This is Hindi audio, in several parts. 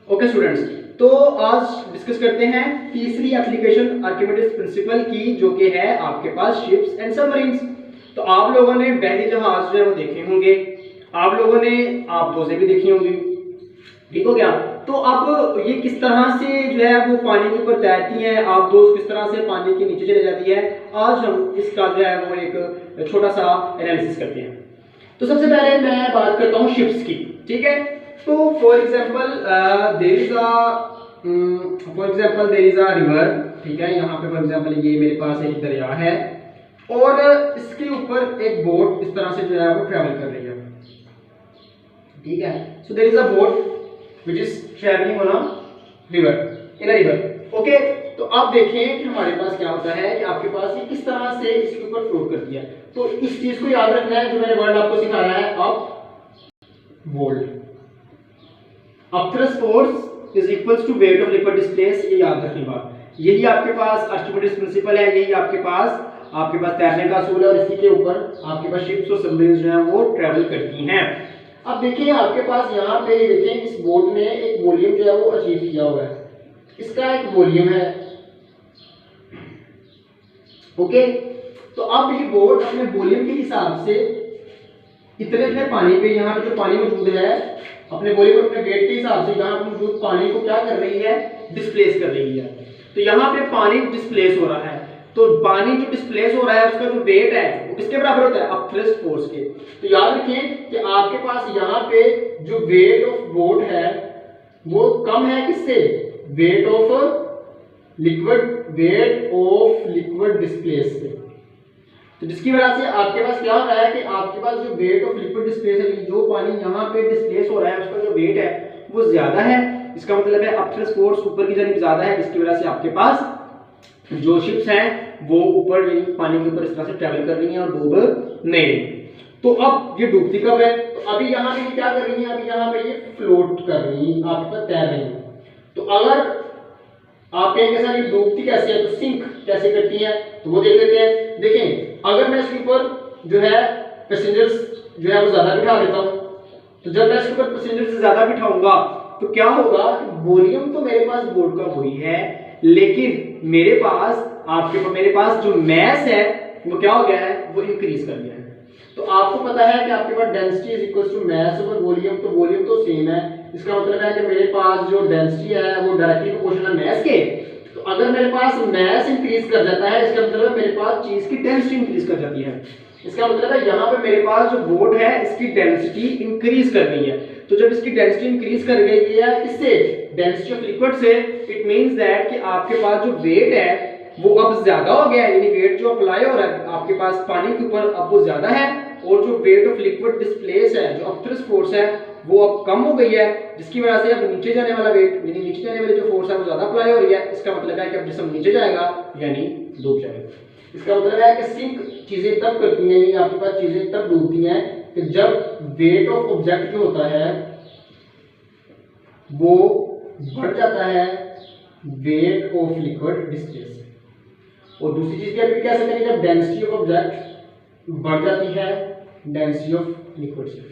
ओके स्टूडेंट्स, तो आज डिस्कस करते हैं तीसरी एप्लीकेशन आर्किमिडीज प्रिंसिपल की, जो कि है आपके पास शिप्स एंड सबमरीन्स। तो आप लोगों ने बहरी जहाज जो है वो देखे होंगे, आप लोगों ने आबदोजें भी देखी होंगी, ठीक हो गया। तो अब ये किस तरह से जो है वो पानी के ऊपर तैरती हैं, आबदोज किस तरह से पानी के नीचे चले जाती है, आज हम इसका जो है वो एक छोटा सा एनालिसिस करते हैं। तो सबसे पहले मैं बात करता हूँ शिप्स की, ठीक है। तो for example there is a river, ठीक है। यहाँ पे फॉर एग्जाम्पल ये मेरे पास एक दरिया है और इसके ऊपर एक बोट इस तरह से जो है वो ट्रैवल कर रही है, ठीक है। So there is a boat which is traveling on a river, in a river, okay। तो आप देखें कि हमारे पास क्या होता है कि आपके पास ये किस तरह से इसके ऊपर फ्लोट करती है। तो इस चीज को याद रखना है, जो मैंने वर्ड आपको सिखाया है, अपवोल्ट, upthrust force is equals to weight of liquid displace, ये याद रखनी बात। यही आपके पास आर्किमिडीज प्रिंसिपल है, यही आपके पास तैरने का असूल है, और इसी के ऊपर आपके पास शिप्स और सबमरीन्स जो है वो ट्रैवल करती हैं। अब देखिए आपके पास यहाँ पे देखें, इस बोट ने एक वॉल्यूम जो है वो अचीव किया हुआ है, इसका एक वॉल्यूम है, ओके। तो अब ये बोट अपने वॉल्यूम के हिसाब से इतने पानी पे, यहाँ पे जो पानी मौजूद है, अपने वॉल्यूम अपने वेट के हिसाब से यहाँ पे मौजूद पानी को क्या कर रही है, डिस्प्लेस कर रही है। तो यहाँ पे पानी डिस्प्लेस हो रहा है, तो पानी जो डिस्प्लेस हो रहा है उसका जो वेट है वो किसके बराबर होता है, अपथ्रस्ट फोर्स के। तो याद रखें कि आपके पास यहाँ पे जो वेट ऑफ बोट है वो कम है किससे, वेट ऑफ लिक्विड डिस्प्लेस से। तो जिसकी वजह से आपके पास क्या हो रहा है कि आपके पास जो वेट ऑफ लिक्विड डिस्प्लेस है, जो पानी यहाँ पे डिस्प्लेस हो रहा है उसका जो वेट है वो ज्यादा है। इसका मतलब है अपथ्रस्ट फोर्स ऊपर की जानिब ज्यादा है, जिसकी वजह से आपके पास जो शिप्स हैं वो ऊपर पानी के ऊपर इस तरह से ट्रैवल कर रही हैं और डूब नहीं रही। तो अब ये डूबती कब है, तो अभी यहाँ पे क्या कर रही है, अभी यहाँ पे ये फ्लोट कर रही है, आपके पास तैर रही है। तो अगर आप कहेंगे सर ये डूबती कैसे है, तो सिंक कैसे करती है, तो वो देख लेते हैं। देखें, अगर मैं इसके ऊपर जो है पैसेंजर्स जो है वो ज्यादा बिठा देता हूँ, तो जब मैं इसके ऊपर पैसेंजर से ज्यादा बिठाऊंगा तो क्या होगा कि वॉल्यूम तो मेरे पास बोट का वही है, लेकिन मेरे पास जो मैस है वो क्या हो गया है, वो इंक्रीज कर गया है। तो आपको पता है कि आपके पास density is equal to mass over volume, तो वॉल्यूम तो सेम है। इसका मतलब है कि मेरे पास जो डेंसिटी है वो डायरेक्टली प्रोपोर्शनल है मैस के। तो अगर मेरे पास मैस इंक्रीज कर जाता है, इसका मतलब है मेरे पास चीज की डेंसिटी इंक्रीज कर जाती है। इसका मतलब है यहाँ पे मेरे पास जो बोट है इसकी डेंसिटी इंक्रीज कर गई है। तो जब इसकी डेंसिटी इंक्रीज कर गई है किससे, डेंसिटी ऑफ लिक्विड से, इट मींस दैट कि आपके पास जो वेट है वो अब ज्यादा हो गया है, यानी वेट जो अप्लाई हो रहा है आपके पास पानी के ऊपर अब वो ज्यादा है, और जो वेट ऑफ लिक्विड डिस्प्लेस है, जो अपथ्रस्ट फोर्स है, वो अब कम हो गई है, जिसकी वजह से अब नीचे जाने वाला वेट, यानी नीचे जाने वाली जो फोर्स है वो ज्यादा अप्लाई हो रही है। इसका मतलब है कि अब जिसम नीचे जाएगा यानी डूब जाएगा। इसका मतलब है कि सिंक चीजें तब करती हैं, यानी आपके पास चीजें तब डूबती हैं कि जब वेट ऑफ ऑब्जेक्ट जो होता है वो बढ़ जाता है वेट ऑफ लिक्विड डिस्प्लेस से। और दूसरी चीज क्या कह सकते हैं, जब डेंसिटी ऑफ ऑब्जेक्ट बढ़ जाती है डेंसिटी ऑफ लिक्विड से,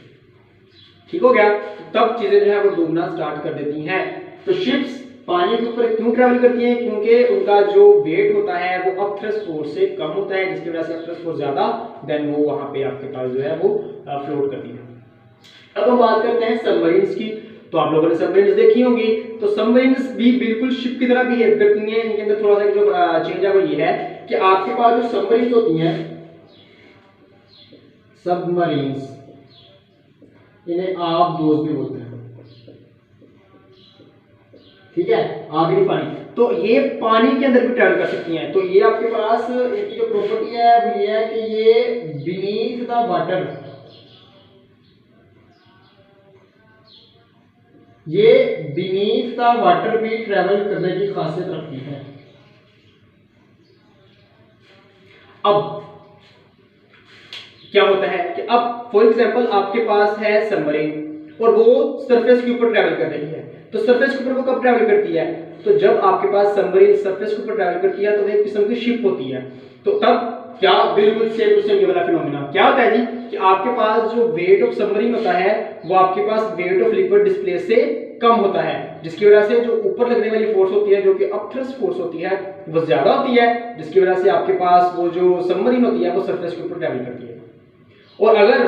ठीक हो गया। तब चीजें जो है वो डूबना स्टार्ट कर देती हैं। तो शिप्स पानी के ऊपर क्यों ट्रैवल करती हैं, क्योंकि उनका जो वेट होता है वो अपथ्रस्ट फोर्स से कम होता है, जिसकी वजह से अपथ्रस्ट फोर्स ज्यादा, देन वो वहां पे आपके पास जो है वो फ्लोट करती है। अब हम बात करते हैं सबमरीन्स की। तो आप लोगों ने सबमरीन्स देखी होंगी, तो सबमरीन्स भी बिल्कुल शिप की तरह बिहेव करती हैं। इनके अंदर थोड़ा सा जो चेंज है वो ये है कि आपके पास जो सबमरीन्स होती हैं, सबमरीन्स इन्हें आबदोज भी बोलते हैं, ठीक है, आग नहीं पानी। तो ये पानी के अंदर भी ट्रैवल कर सकती हैं। तो ये आपके पास इनकी जो प्रॉपर्टी है वो ये है कि ये बीनीथ द वाटर, ये बीनीथ द वाटर भी ट्रैवल करने की खासियत रखती है। अब क्या होता है कि अब फॉर एग्जांपल आपके पास है सबमरीन और वो सरफेस के ऊपर ट्रैवल कर रही है। तो सरफेस के ऊपर वो कब ट्रैवल करती है, तो जब आपके पास सबमरीन सरफेस के ऊपर ट्रैवल करती है तो वो एक किस्म की शिप होती है। तो तब क्या बिल्कुल सेम टू सेम ये वाला फिनोमेना क्या होता है जी कि आपके पास जो वेट ऑफ सबमरीन होता है वो आपके पास वेट ऑफ लिक्विड डिस्प्लेस से कम होता है, जिसकी वजह से जो ऊपर लगने वाली फोर्स होती है जो कि अपथ्रस्ट फोर्स होती है वो ज्यादा होती है, जिसकी वजह से आपके पास वो जो सबमरीन होती है वो सरफेस के ऊपर ट्रैवल करती है। और अगर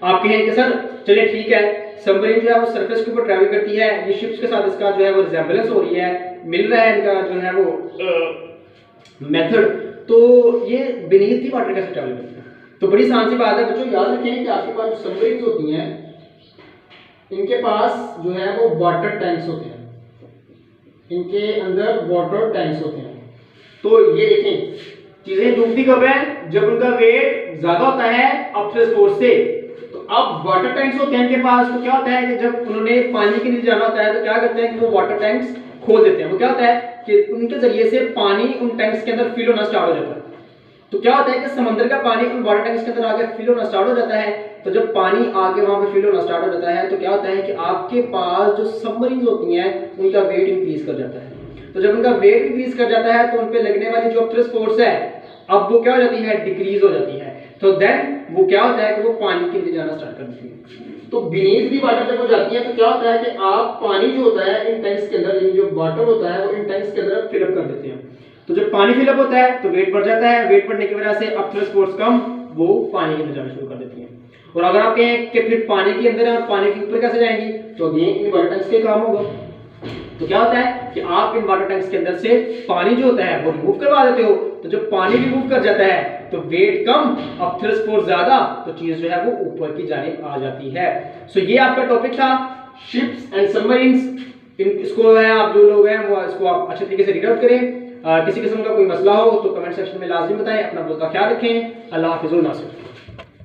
आप कहें कि सर चलिए ठीक है सबमरीन जो है वो सरफेस के ऊपर ट्रैवल करती है, ये शिप्स के साथ इसका जो है वो रिजेंबलेंस हो रही है, मिल रहा है इनका जो है वो मेथड, तो ये बीनीथ दी वाटर कैसे ट्रैवल करती है? तो बड़ी आसान सी बात है बच्चों, याद रखें कि आपके पास जो सबमरीन्स होती हैं इनके पास जो है वो वाटर टैंक्स होते हैं, इनके अंदर वाटर टैंक्स होते हैं। तो ये देखें चीजें डूबती कब है? जब उनका वेट ज्यादा होता है अपथ्रस्ट फोर्स से। तो अब वाटर टैंक्स होते हैं इनके पास, तो क्या होता है कि जब उन्होंने पानी के नीचे जाना होता है तो क्या करते हैं कि वो वाटर टैंक्स खोल देते हैं। वो क्या होता है कि उनके जरिए से पानी उन टैंक्स के अंदर फिल होना स्टार्ट हो जाता है। तो क्या होता है कि समंदर का पानी उन वाटर टैंक्स के अंदर आके फिल होना स्टार्ट हो जाता है। तो जब पानी आके वहां पे फिल होना स्टार्ट हो जाता है तो क्या होता है कि आपके पास जो सबमरीन्स होती हैं उनका वेट इंक्रीज कर जाता है। तो जब उनका वेट इंक्रीज कर जाता है तो उन पे लगने वाली जो अपथ्रस्ट फोर्स है अब वो क्या हो जाती है? डिक्रीज हो जाती है। तो देन वो क्या होता है कि वो पानी के नीचे जाना स्टार्ट कर देती है। तो बीनीथ दी वाटर जब हो जाती है तो क्या होता है कि आप पानी जो होता है इन टैंक्स के अंदर, यानी जो वाटर होता है वो इन टैंक्स के अंदर फिलअप कर देते हैं। तो जब पानी फिलअप होता है तो वेट बढ़ जाता है, वेट बढ़ने की वजह से अपथ्रस्ट फोर्स कम, वो पानी के अंदर जाना शुरू कर देती है। और अगर आप कहें कि फिर पानी के अंदर है और पानी के ऊपर कैसे जाएंगी, तो अगेन इन वाटर टैंक्स के काम होगा। तो क्या होता है कि आप इन वाटर टैंक्स के अंदर से पानी जो होता है वो रिमूव करवा देते हो। तो जब पानी रिमूव कर जाता है तो वेट कम, अपथ्रस्ट फोर्स ज्यादा, तो चीज जो है वो ऊपर की जानिब आ जाती है। सो ये आपका टॉपिक था शिप्स एंड सबमरीन्स। इसको है आप जो लोग हैं वो इसको आप अच्छे तरीके से रीड आउट करें। किसी किस्म का कोई मसला हो तो कमेंट सेक्शन में लाजमी बताएं। अपना बहुत ख्याल रखें। अल्लाह हाफिज़।